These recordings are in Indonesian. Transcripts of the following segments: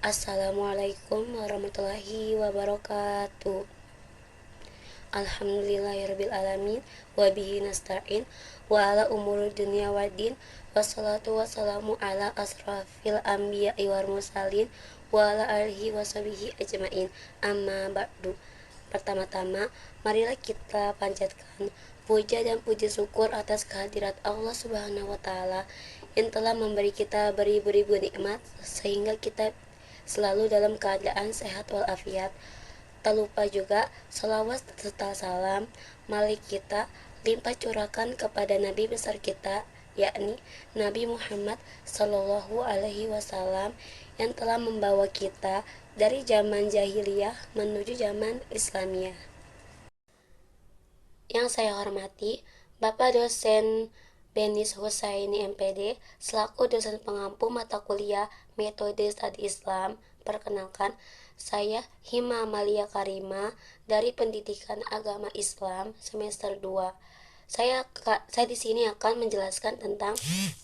Assalamualaikum warahmatullahi wabarakatuh. Alhamdulillahirabbil alamin wa bihi nasta'in wa ala umuri dunya waddin wassalatu wassalamu ala asrafil anbiya'i wal mursalin wa ala alihi washabihi ajmain. Amma ba'du. Pertama-tama, marilah kita panjatkan puja dan puji syukur atas kehadirat Allah Subhanahu wa taala yang telah memberi kita beribu-ribu nikmat sehingga kita selalu dalam keadaan sehat walafiat. Tak lupa juga salawat serta salam malik kita limpah curahkan kepada Nabi besar kita, yakni Nabi Muhammad Sallallahu Alaihi Wasallam yang telah membawa kita dari zaman jahiliyah menuju zaman Islamiyah. Yang saya hormati Bapak dosen Benis Husaini MPD selaku dosen pengampu mata kuliah Metode Studi Islam. Perkenalkan, saya Hima Amalia Karima dari Pendidikan Agama Islam semester 2. Saya di sini akan menjelaskan tentang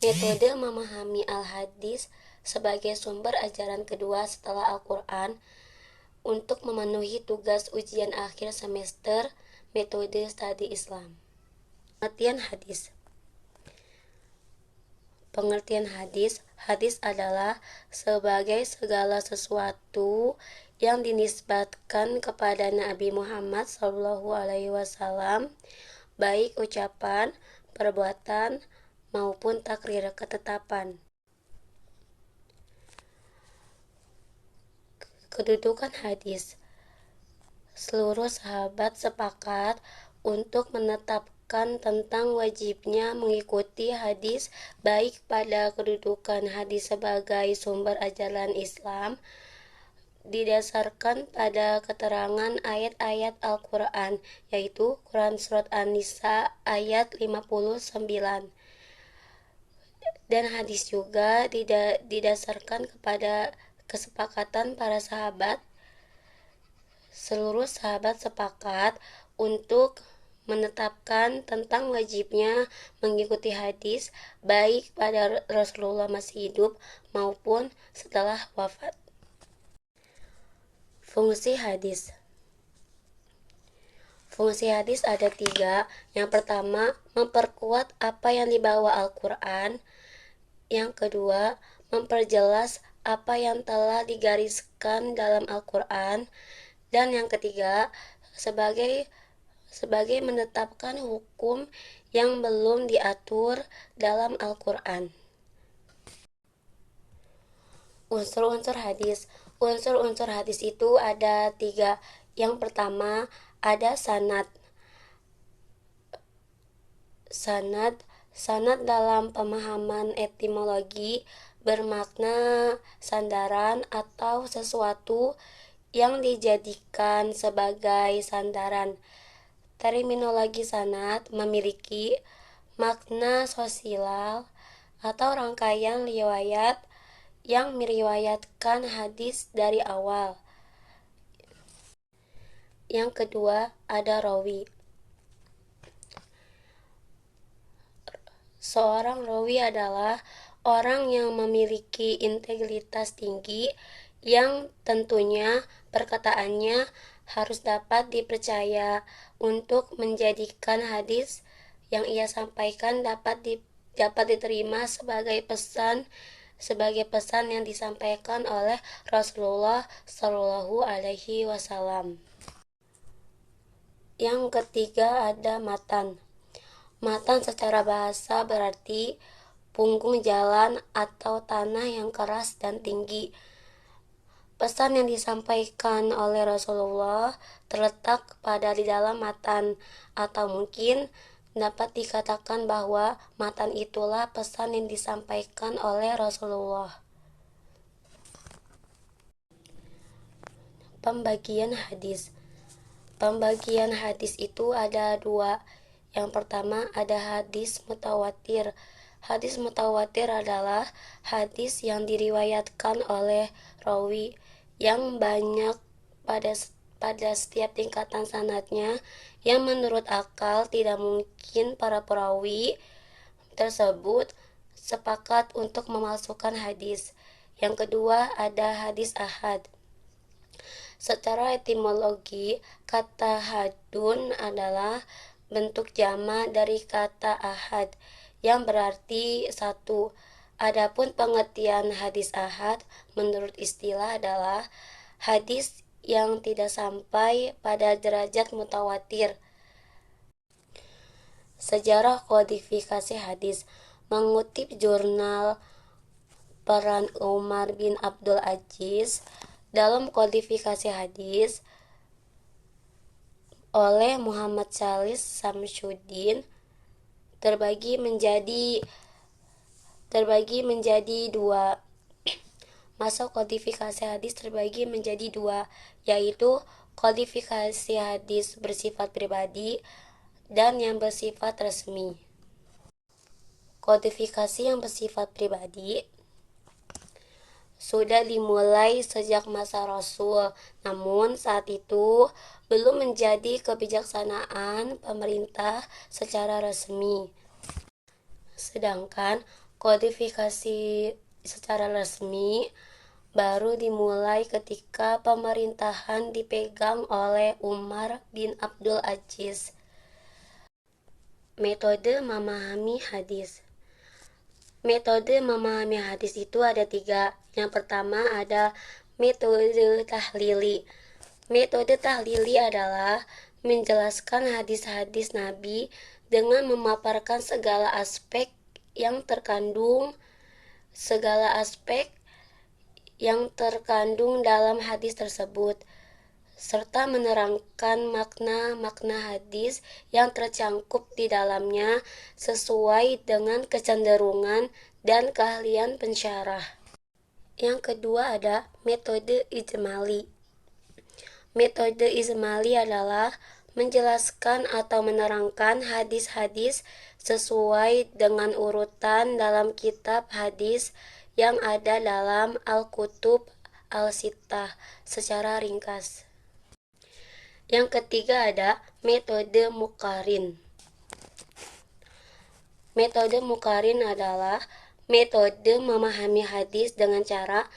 metode memahami Al-Hadis sebagai sumber ajaran kedua setelah Al-Quran untuk memenuhi tugas ujian akhir semester Metode Studi Islam. Pengertian hadis. Pengertian hadis. Hadis adalah sebagai segala sesuatu yang dinisbatkan kepada Nabi Muhammad SAW, baik ucapan, perbuatan, maupun takrir ketetapan. Kedudukan hadis. Seluruh sahabat sepakat untuk menetapkan tentang wajibnya mengikuti hadis, baik pada kedudukan hadis sebagai sumber ajaran Islam didasarkan pada keterangan ayat-ayat Al-Quran, yaitu Quran Surat An-Nisa ayat 59. Dan hadis juga didasarkan kepada kesepakatan para sahabat. Seluruh sahabat sepakat untuk menetapkan tentang wajibnya mengikuti hadis, baik pada Rasulullah masih hidup maupun setelah wafat. Fungsi hadis. Fungsi hadis ada 3. Yang pertama, memperkuat apa yang dibawa Al-Quran. Yang kedua, memperjelas apa yang telah digariskan dalam Al-Quran. Dan yang ketiga, sebagai menetapkan hukum yang belum diatur dalam Al-Quran. Unsur-unsur hadis. Unsur-unsur hadis itu ada 3. Yang pertama, ada sanad. Sanad dalam pemahaman etimologi bermakna sandaran atau sesuatu yang dijadikan sebagai sandaran. Terminologi sanad memiliki makna sosial atau rangkaian riwayat yang meriwayatkan hadis dari awal. Yang kedua, ada rawi. Seorang rawi adalah orang yang memiliki integritas tinggi yang tentunya perkataannya harus dapat dipercaya untuk menjadikan hadis yang ia sampaikan dapat diterima sebagai pesan yang disampaikan oleh Rasulullah Shallallahu Alaihi Wasallam. Yang ketiga ada matan. Matan secara bahasa berarti punggung jalan atau tanah yang keras dan tinggi. Pesan yang disampaikan oleh Rasulullah terletak di dalam matan, atau mungkin dapat dikatakan bahwa matan itulah pesan yang disampaikan oleh Rasulullah. Pembagian hadis. Pembagian hadis itu ada 2. Yang pertama ada hadis mutawatir. Hadis mutawatir adalah hadis yang diriwayatkan oleh rawi yang banyak pada setiap tingkatan sanadnya, yang menurut akal tidak mungkin para perawi tersebut sepakat untuk memalsukan hadis. Yang kedua ada hadis ahad. Secara etimologi, kata hadun adalah bentuk jama dari kata ahad yang berarti satu. Adapun pengertian hadis ahad menurut istilah adalah hadis yang tidak sampai pada derajat mutawatir. Sejarah kodifikasi hadis mengutip jurnal Peran Umar bin Abdul Aziz dalam kodifikasi hadis oleh Muhammad Salis Samsuddin terbagi menjadi dua. Masa kodifikasi hadis terbagi menjadi dua, yaitu kodifikasi hadis bersifat pribadi dan yang bersifat resmi. Kodifikasi yang bersifat pribadi sudah dimulai sejak masa Rasul, namun saat itu belum menjadi kebijaksanaan pemerintah secara resmi. Sedangkan kodifikasi secara resmi baru dimulai ketika pemerintahan dipegang oleh Umar bin Abdul Aziz. Metode memahami hadis. Metode memahami hadis itu ada 3. Yang pertama ada metode tahlili. Metode tahlili adalah menjelaskan hadis-hadis Nabi dengan memaparkan segala aspek yang terkandung dalam hadis tersebut, serta menerangkan makna-makna hadis yang tercangkup di dalamnya sesuai dengan kecenderungan dan keahlian pensyarah. Yang kedua ada metode ijmali. Metode ijmali adalah menjelaskan atau menerangkan hadis-hadis sesuai dengan urutan dalam kitab hadis yang ada dalam Al-Kutub Al-Sittah secara ringkas. Yang ketiga ada metode muqarin. Metode muqarin adalah metode memahami hadis dengan cara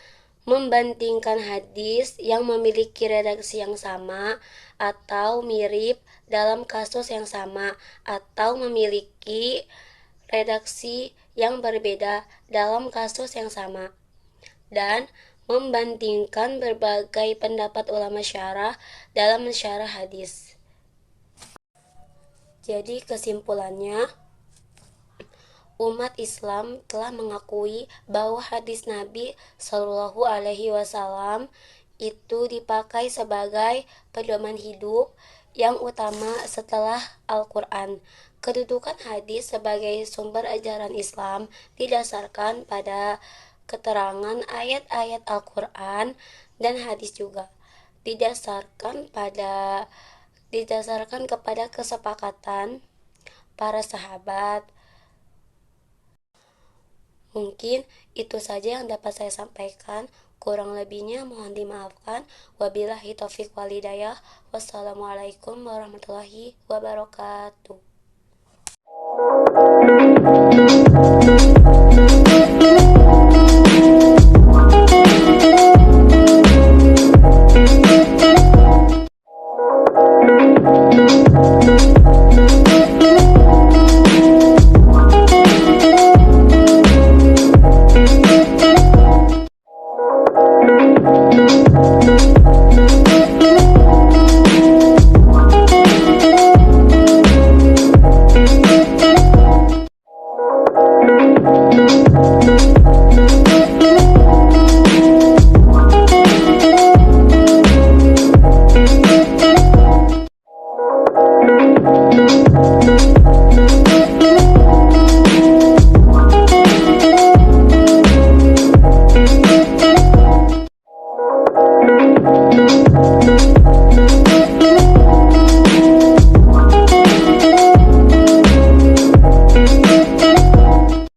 membandingkan hadis yang memiliki redaksi yang sama atau mirip dalam kasus yang sama atau memiliki redaksi yang berbeda dalam kasus yang sama, dan membandingkan berbagai pendapat ulama syarah dalam mensyarah hadis. Jadi kesimpulannya, umat Islam telah mengakui bahwa hadis Nabi Shallallahu Alaihi Wasallam itu dipakai sebagai pedoman hidup yang utama setelah Al-Quran. Kedudukan hadis sebagai sumber ajaran Islam didasarkan pada keterangan ayat-ayat Al-Quran dan hadis juga didasarkan kepada kesepakatan para sahabat. Mungkin itu saja yang dapat saya sampaikan. Kurang lebihnya mohon dimaafkan. Wabillahi taufiq wal hidayah. Wassalamualaikum warahmatullahi wabarakatuh.